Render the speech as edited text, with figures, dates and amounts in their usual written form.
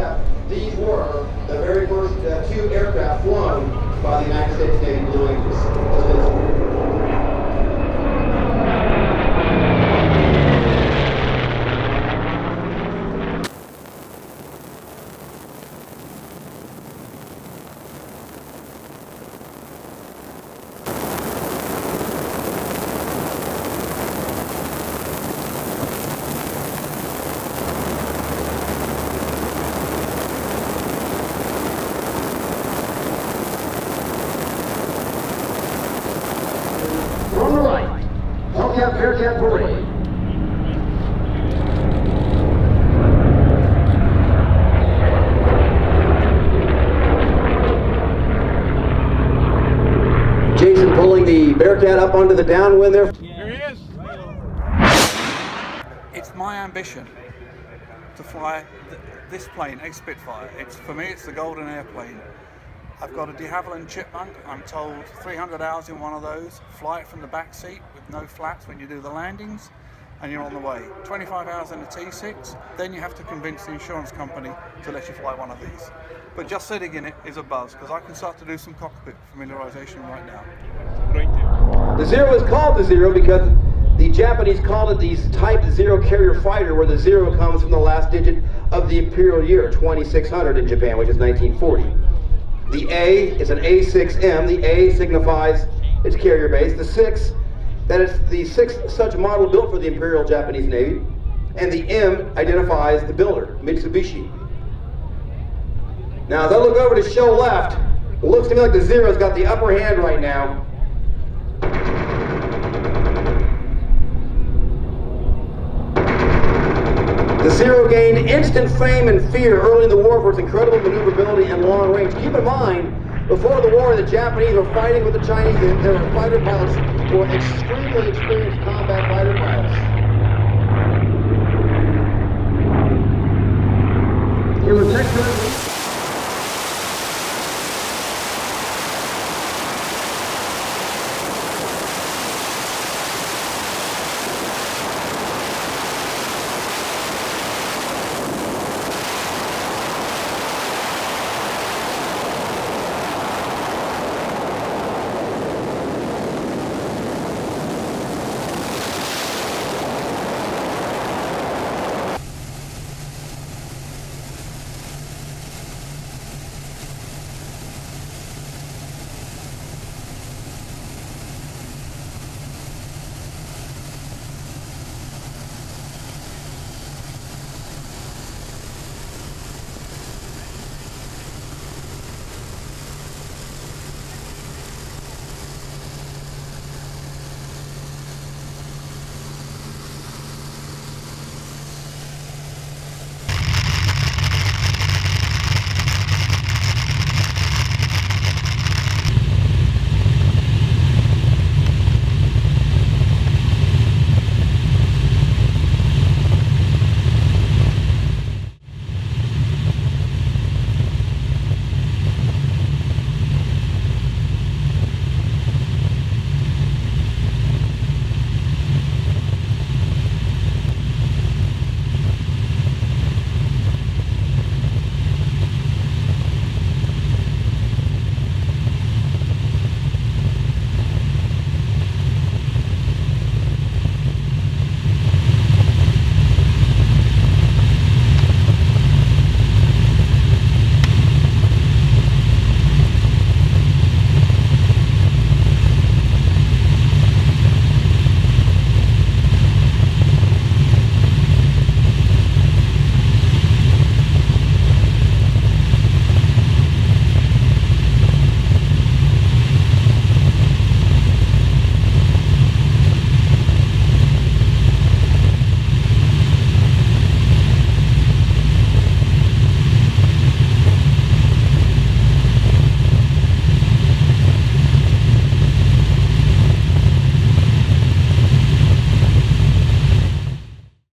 aircraft, these were the very first two aircraft flown by the United States Navy Blue Angels. From the right, Hellcat Bearcat Parade. Jason pulling the Bearcat up onto the downwind there. Here he is. It's my ambition to fly this plane, a Spitfire. For me, it's the golden airplane. I've got a de Havilland Chipmunk. I'm told 300 hours in one of those. Fly it from the back seat with no flaps when you do the landings, and you're on the way. 25 hours in a T6, then you have to convince the insurance company to let you fly one of these. But just sitting in it is a buzz, because I can start to do some cockpit familiarization right now. Great deal. The Zero is called the Zero because the Japanese called it the Type Zero carrier fighter, where the zero comes from the last digit of the imperial year, 2600 in Japan, which is 1940. The A is an A6M. The A signifies its carrier base. The 6, that is the sixth such model built for the Imperial Japanese Navy. And the M identifies the builder, Mitsubishi. Now, as I look over to show left, it looks to me like the Zero's got the upper hand right now. The Zero gained instant fame and fear early in the war for its incredible maneuverability and long range. Keep in mind, before the war, the Japanese were fighting with the Chinese. There were fighter pilots who were extremely experienced combat fighter pilots.